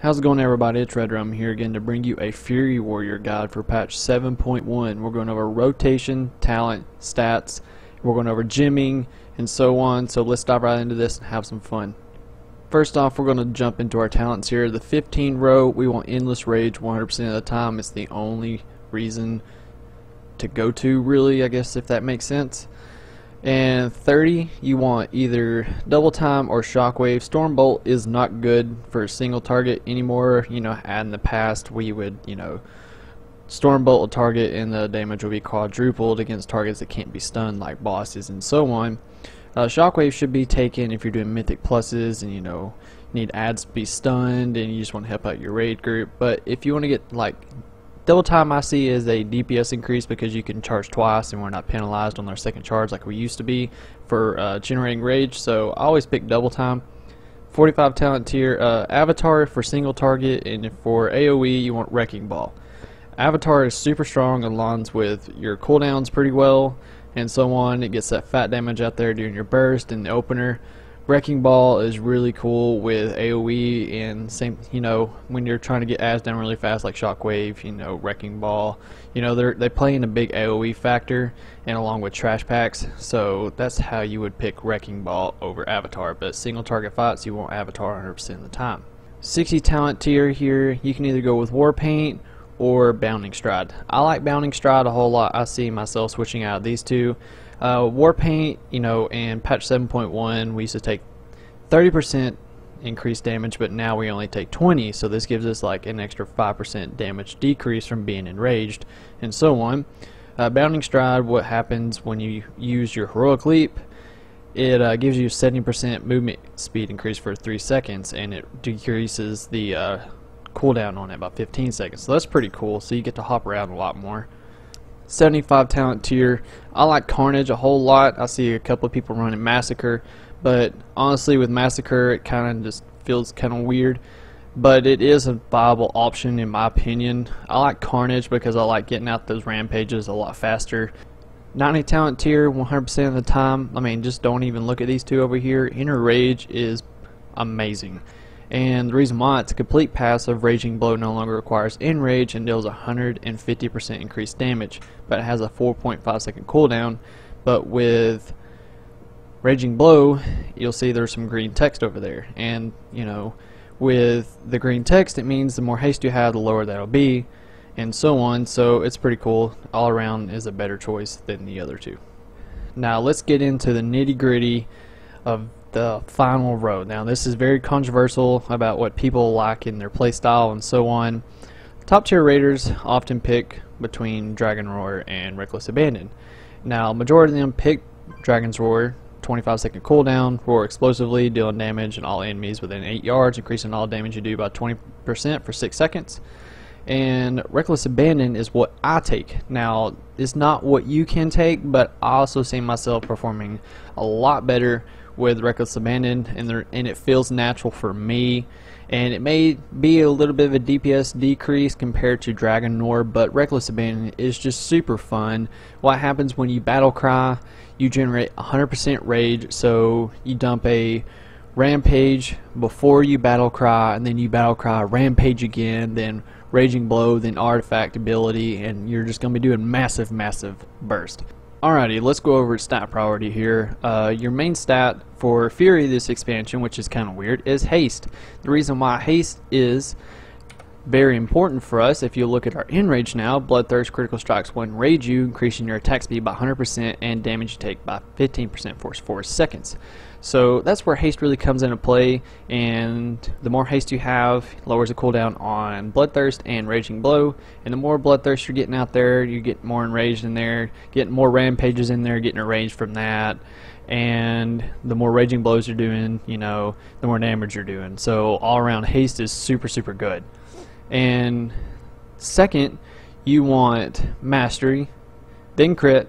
How's it going, everybody? It's Red here again to bring you a Fury Warrior guide for patch 7.1. We're going over rotation, talent, stats, we're going over gymming, and so on. So let's dive right into this and have some fun. First off, we're going to jump into our talents here. The 15 row, we want Endless Rage 100% of the time. It's the only reason to go to, really, I guess, if that makes sense. And 30, you want either Double Time or Shockwave. Stormbolt is not good for a single target anymore. In the past we would, Stormbolt a target and the damage will be quadrupled against targets that can't be stunned, like bosses and so on. Shockwave should be taken if you're doing Mythic Pluses and need ads to be stunned and you just want to help out your raid group. But if you want to get like Double Time, I see as a DPS increase because you can charge twice and we're not penalized on our second charge like we used to be for generating rage. So I always pick Double Time. 45 talent tier, Avatar for single target, and for AoE you want Wrecking Ball. Avatar is super strong, aligns with your cooldowns pretty well and so on. It gets that fat damage out there during your burst and the opener. Wrecking Ball is really cool with AoE and same, when you're trying to get ads down really fast like Shockwave, Wrecking Ball, they play in a big AoE factor and along with trash packs, so that's how you would pick Wrecking Ball over Avatar. But single target fights, you want Avatar 100% of the time. 60 talent tier here, you can either go with War Paint or Bounding Stride. I like Bounding Stride a whole lot. I see myself switching out of these two. War Paint, in patch 7.1 we used to take 30% increased damage, but now we only take 20, so this gives us like an extra 5% damage decrease from being enraged and so on. Bounding Stride, what happens when you use your Heroic Leap, it gives you 70% movement speed increase for 3 seconds and it decreases the cooldown on it by 15 seconds, so that's pretty cool, so you get to hop around a lot more. 75 talent tier, I like Carnage a whole lot. I see a couple of people running Massacre, but honestly with Massacre it kind of just feels kind of weird, but it is a viable option in my opinion. I like Carnage because I like getting out those rampages a lot faster. 90 talent tier, 100% of the time, just don't even look at these two over here. Inner Rage is amazing. And the reason why, it's a complete passive. Raging Blow no longer requires Enrage and deals 150% increased damage, but it has a 4.5 second cooldown. But with Raging Blow, you'll see there's some green text over there, and with the green text it means the more haste you have, the lower that'll be, and so on. So it's pretty cool. All around is a better choice than the other two. Now let's get into the nitty-gritty of the final row. Now this is very controversial about what people like in their playstyle and so on. Top tier raiders often pick between Dragon Roar and Reckless Abandon. Now majority of them pick Dragon's Roar, 25 second cooldown, roar explosively, dealing damage and all enemies within 8 yards, increasing all damage you do by 20% for 6 seconds. And Reckless Abandon is what I take. Now it's not what you can take, but I also see myself performing a lot better with Reckless Abandon, and it feels natural for me, and it may be a little bit of a DPS decrease compared to Dragon Roar, but Reckless Abandon is just super fun. What happens when you battle cry, you generate 100% rage, so you dump a rampage before you battle cry, and then you battle cry, rampage again, then Raging Blow, then artifact ability, and you're just going to be doing massive burst. Alrighty, let's go over stat priority here. Your main stat for Fury this expansion, which is kind of weird, is haste. The reason why haste is very important for us, if you look at our Enrage now, Bloodthirst critical strikes will enrage you, increasing your attack speed by 100% and damage you take by 15% for 4 seconds. So that's where haste really comes into play, and the more haste you have, lowers the cooldown on Bloodthirst and Raging Blow, and the more Bloodthirst you're getting out there, you get more enraged in there, getting more rampages in there, getting enraged from that, and the more Raging Blows you're doing, the more damage you're doing. So all around haste is super good. And second, you want Mastery, then Crit,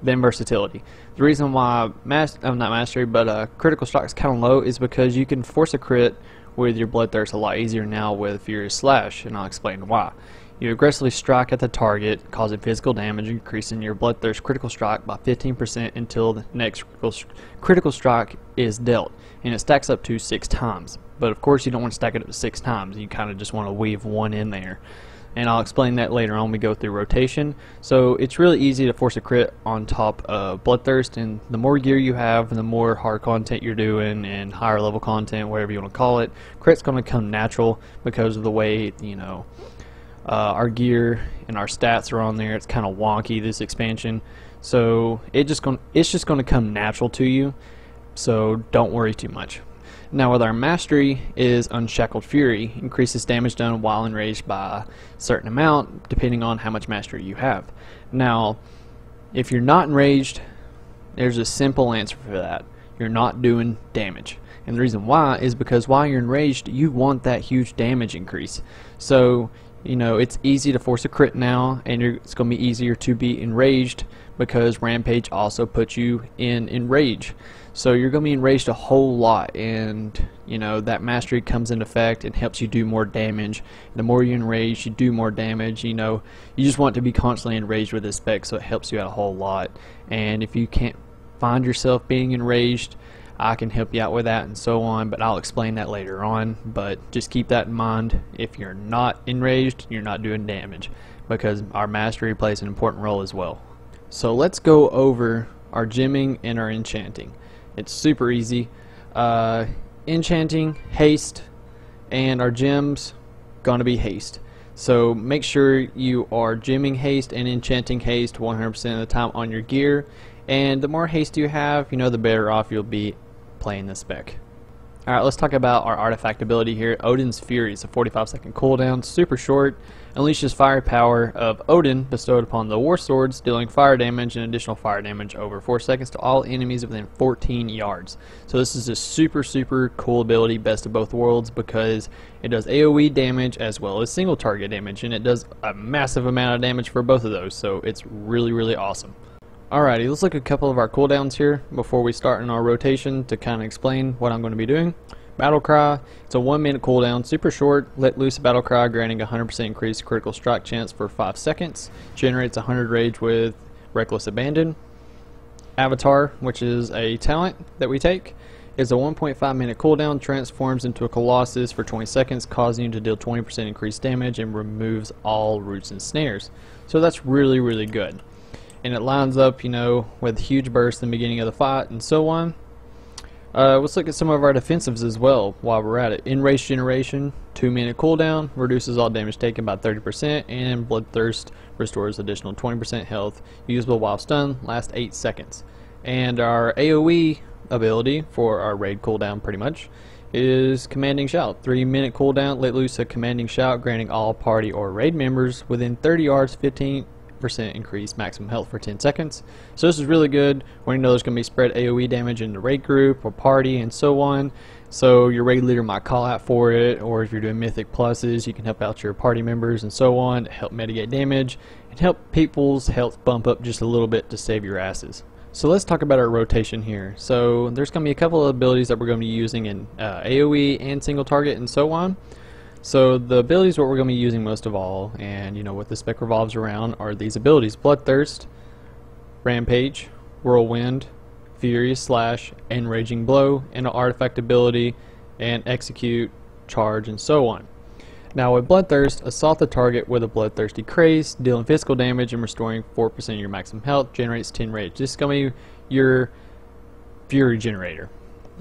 then Versatility. The reason why critical strike is kind of low is because you can force a crit with your Bloodthirst a lot easier now with Furious Slash, and I'll explain why. You aggressively strike at the target, causing physical damage, increasing your Bloodthirst critical strike by 15% until the next critical strike is dealt, and it stacks up to 6 times. But of course you don't want to stack it up to 6 times, you kind of just want to weave one in there. And I'll explain that later on when we go through rotation. So it's really easy to force a crit on top of Bloodthirst, and the more gear you have, the more hard content you're doing and higher level content, whatever you want to call it, crit's going to come natural because of the way, you know, our gear and our stats are on there. It's kind of wonky, this expansion, so it's just going to come natural to you, so don't worry too much. Now with our mastery is Unshackled Fury, increases damage done while enraged by a certain amount depending on how much mastery you have. Now if you're not enraged, there's a simple answer for that: you're not doing damage. And the reason why is because while you're enraged, you want that huge damage increase. So you know, it's easy to force a crit now, and it's going to be easier to be enraged because Rampage also puts you in enrage. So you're going to be enraged a whole lot, and you know that mastery comes into effect and helps you do more damage. The more you enrage, you do more damage. You know, you just want to be constantly enraged with this spec, so it helps you out a whole lot. And if you can't find yourself being enraged, I can help you out with that and so on, but I'll explain that later on. But just keep that in mind: if you're not enraged, you're not doing damage, because our mastery plays an important role as well. So let's go over our gemming and our enchanting. It's super easy. Enchanting, haste, and our gems gonna be haste. So make sure you are gemming haste and enchanting haste 100% of the time on your gear, and the more haste you have, you know, the better off you'll be playing this spec. Alright, let's talk about our artifact ability here. Odin's Fury is a 45-second cooldown, super short, unleashes fire power of Odin bestowed upon the war swords, dealing fire damage and additional fire damage over 4 seconds to all enemies within 14 yards. So this is a super cool ability, best of both worlds, because it does AoE damage as well as single target damage, and it does a massive amount of damage for both of those, so it's really awesome. Alrighty, let's look at a couple of our cooldowns here before we start in our rotation to kind of explain what I'm going to be doing. Battle Cry, it's a 1 minute cooldown, super short. Let loose a Battle Cry, granting 100% increased critical strike chance for 5 seconds. Generates 100 rage with Reckless Abandon. Avatar, which is a talent that we take, is a 1.5 minute cooldown, transforms into a Colossus for 20 seconds, causing you to deal 20% increased damage and removes all roots and snares. So that's really good. And it lines up, you know, with huge bursts in the beginning of the fight and so on. Let's look at some of our defensives as well while we're at it. Enrage Generation, 2 minute cooldown, reduces all damage taken by 30%, and Bloodthirst restores additional 20% health, usable while stunned, lasts 8 seconds. And our AoE ability for our raid cooldown pretty much is Commanding Shout, 3 minute cooldown. Let loose a Commanding Shout, granting all party or raid members within 30 yards 15% increased maximum health for 10 seconds. So this is really good when you know there's going to be spread AoE damage in the raid group or party and so on. So your raid leader might call out for it, or if you're doing mythic pluses, you can help out your party members and so on to help mitigate damage and help people's health bump up just a little bit to save your asses. So let's talk about our rotation here. So there's going to be a couple of abilities that we're going to be using in AoE and single target and so on. So the abilities what we're going to be using most of all, and you know what the spec revolves around, are these abilities: Bloodthirst, Rampage, Whirlwind, Furious Slash, and Raging Blow, and an artifact ability, and Execute, Charge, and so on. Now with Bloodthirst, assault the target with a Bloodthirsty Craze, dealing physical damage and restoring 4% of your maximum health, generates 10 rage. This is going to be your Fury generator.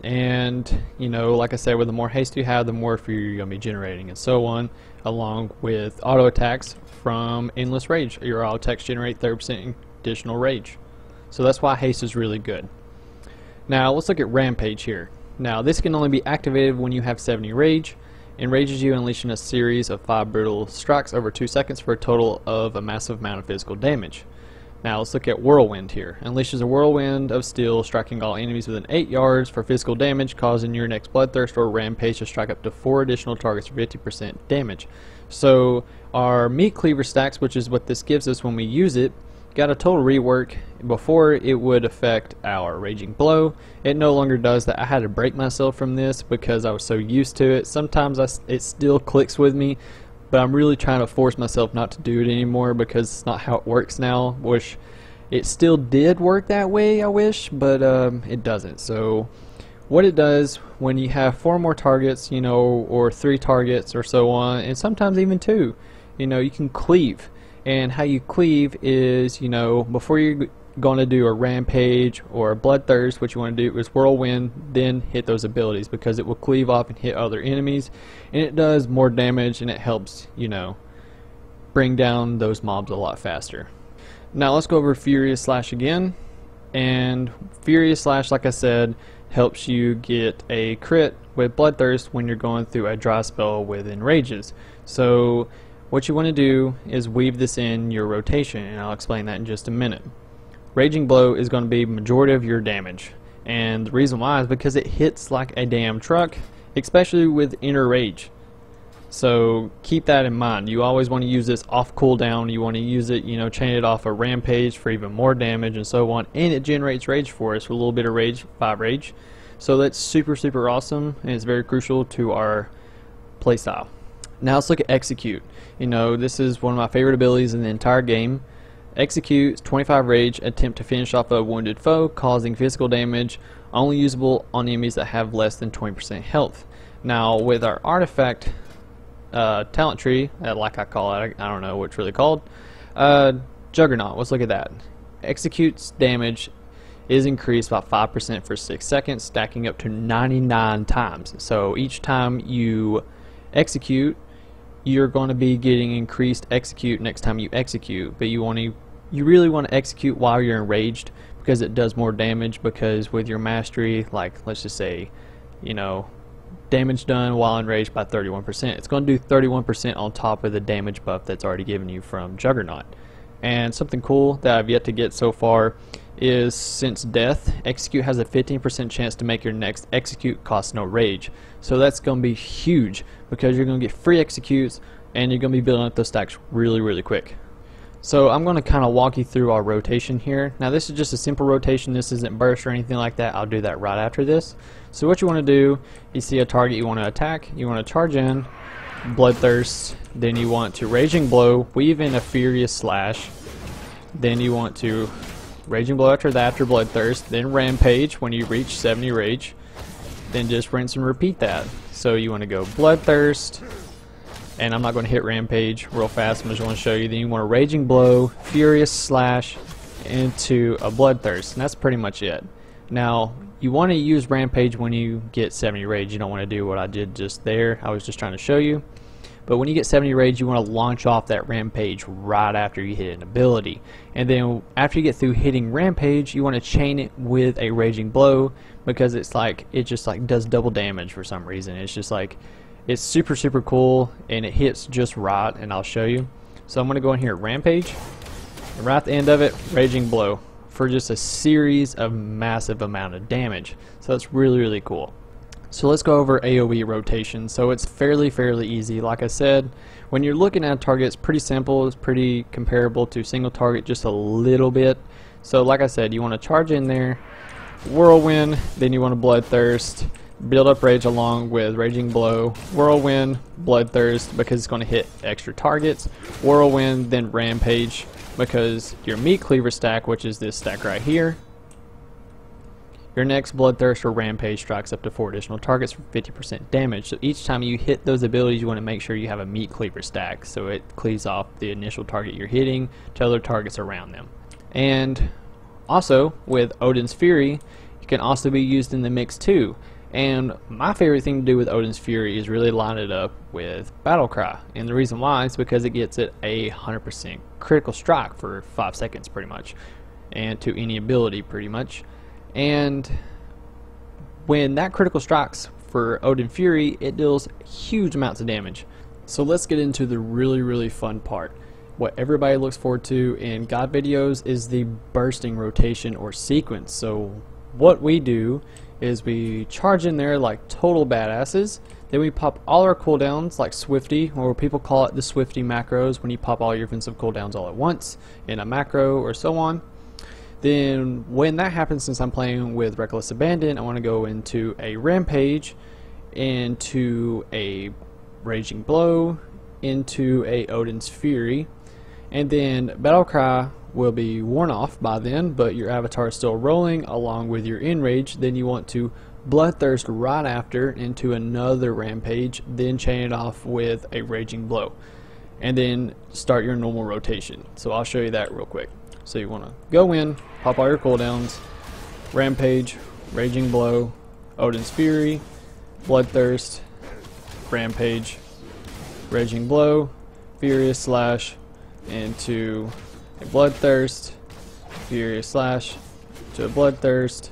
And you know, like I said, with the more haste you have, the more fury you're going to be generating and so on, along with auto attacks from Endless Rage. Your auto attacks generate 30% additional rage, so that's why haste is really good. Now let's look at Rampage here. Now this can only be activated when you have 70 rage. Enrages you, unleashing a series of 5 brutal strikes over 2 seconds for a total of a massive amount of physical damage. Now let's look at Whirlwind here. Unleashes a whirlwind of steel, striking all enemies within 8 yards for physical damage, causing your next Bloodthirst or Rampage to strike up to 4 additional targets for 50% damage. So our Meat Cleaver stacks, which is what this gives us when we use it, got a total rework. Before, it would affect our Raging Blow. It no longer does that. I had to break myself from this because I was so used to it. Sometimes it still clicks with me, but I'm really trying to force myself not to do it anymore because it's not how it works now. Wish it still did work that way, I wish, but it doesn't. So what it does when you have 4 more targets, you know, or 3 targets or so on, and sometimes even 2, you know, you can cleave. And how you cleave is, you know, before you're going to do a rampage or a bloodthirst, what you want to do is whirlwind, then hit those abilities, because it will cleave off and hit other enemies, and it does more damage, and it helps, you know, bring down those mobs a lot faster. Now let's go over Furious Slash again. And Furious Slash, like I said, helps you get a crit with Bloodthirst when you're going through a dry spell with Enrages. So what you want to do is weave this in your rotation, and I'll explain that in just a minute. Raging Blow is going to be majority of your damage, and the reason why is because it hits like a damn truck, especially with Inner Rage. So keep that in mind. You always want to use this off cooldown. You want to use it, you know, chain it off a rampage for even more damage and so on, and it generates rage for us with a little bit of rage, 5 rage. So that's super awesome, and it's very crucial to our playstyle. Now let's look at Execute. You know, this is one of my favorite abilities in the entire game. Execute, 25 rage, attempt to finish off a wounded foe, causing physical damage, only usable on enemies that have less than 20% health. Now with our artifact talent tree, like I call it, I don't know what it's really called, Juggernaut, let's look at that. Execute's damage is increased by 5% for 6 seconds, stacking up to 99 times. So each time you execute, you're going to be getting increased execute next time you execute, but you really want to execute while you're enraged, because it does more damage. Because with your mastery, like let's just say, you know, damage done while enraged by 31%, it's going to do 31% on top of the damage buff that's already given you from Juggernaut. And something cool that I've yet to get so far is, since death, Execute has a 15% chance to make your next execute cost no rage. So that's going to be huge, because you're going to get free executes, and you're going to be building up those stacks really quick. So I'm going to kind of walk you through our rotation here. Now this is just a simple rotation, this isn't burst or anything like that. I'll do that right after this. So what you want to do, you see a target you want to attack, you want to charge in, Bloodthirst, then you want to Raging Blow, weave in a Furious Slash, then you want to Raging Blow after that, after Bloodthirst, then Rampage when you reach 70 rage, then just rinse and repeat that. So you want to go Bloodthirst, and I'm not going to hit Rampage real fast, I'm just going to show you. Then you want a Raging Blow, Furious Slash into a Bloodthirst, and that's pretty much it. Now you want to use Rampage when you get 70 rage. You don't want to do what I did just there. I was just trying to show you. But when you get 70 rage, you want to launch off that Rampage right after you hit an ability. And then after you get through hitting Rampage, you want to chain it with a Raging Blow, because it's like, it just like does double damage for some reason. It's just like, it's super cool, and it hits just right, and I'll show you. So I'm going to go in here, Rampage, and right at the end of it, Raging Blow, for just a series of massive amount of damage. So that's really cool. So let's go over AoE rotation. So it's fairly easy. Like I said, when you're looking at a target, it's pretty simple. It's pretty comparable to single target, just a little bit. So like I said, you want to charge in there, Whirlwind, then you want to Bloodthirst, build up rage along with Raging Blow, Whirlwind, Bloodthirst, because it's going to hit extra targets, Whirlwind, then Rampage, because your Meat Cleaver stack, which is this stack right here, your next Bloodthirst or Rampage strikes up to 4 additional targets for 50% damage. So each time you hit those abilities, you want to make sure you have a Meat Cleaver stack, so it cleaves off the initial target you're hitting to other targets around them. And also with Odin's Fury, it can also be used in the mix too. And my favorite thing to do with Odin's Fury is really line it up with Battlecry, and the reason why is because it gets it a 100% critical strike for 5 seconds pretty much, and to any ability pretty much. And when that critical strikes for Odin Fury, it deals huge amounts of damage. So let's get into the really fun part. What everybody looks forward to in God videos is the bursting rotation or sequence. So what we do is we charge in there like total badasses, then we pop all our cooldowns like Swifty, or people call it the Swifty macros, when you pop all your offensive cooldowns all at once in a macro or so on. Then when that happens, since I'm playing with Reckless Abandon, I want to go into a Rampage, into a Raging Blow, into a Odin's Fury, and then Battle Cry will be worn off by then, but your avatar is still rolling along with your Enrage. Then you want to Bloodthirst right after into another Rampage, then chain it off with a Raging Blow, and then start your normal rotation. So I'll show you that real quick. So you want to go in, pop all your cooldowns, Rampage, Raging Blow, Odin's Fury, Bloodthirst, Rampage, Raging Blow, Furious Slash into a Bloodthirst, Furious Slash to a Bloodthirst,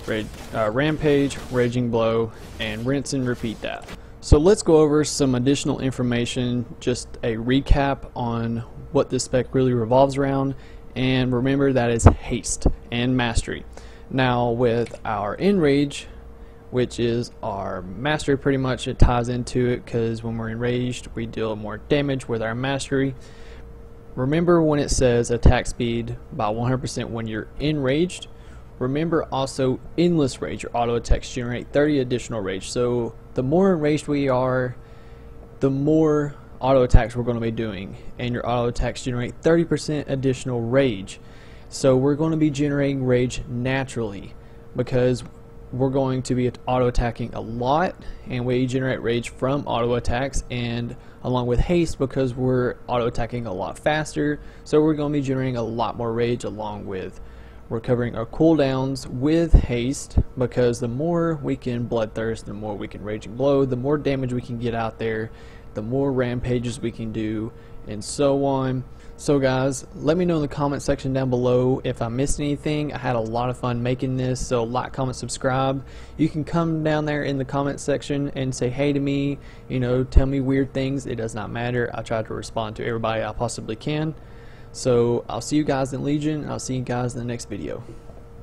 Rampage, Raging Blow, and rinse and repeat that. So let's go over some additional information, just a recap on what this spec really revolves around, and remember that is haste and mastery. Now with our Enrage, which is our mastery, pretty much it ties into it because when we're enraged we deal more damage with our mastery. Remember when it says attack speed by 100% when you're enraged, remember also endless rage. Your auto attacks generate 30 additional rage. So the more enraged we are, the more auto attacks we're going to be doing, and your auto attacks generate 30% additional rage. So we're going to be generating rage naturally because we're going to be auto attacking a lot, and we generate rage from auto attacks, and along with haste because we're auto attacking a lot faster, so we're going to be generating a lot more rage, along with recovering our cooldowns with haste, because the more we can Bloodthirst, the more we can Raging Blow, the more damage we can get out there, the more rampages we can do, and so on. So guys, let me know in the comment section down below if I missed anything. I had a lot of fun making this, so like, comment, subscribe. You can come down there in the comment section and say hey to me, you know, tell me weird things. It does not matter. I try to respond to everybody I possibly can. So I'll see you guys in Legion, and I'll see you guys in the next video.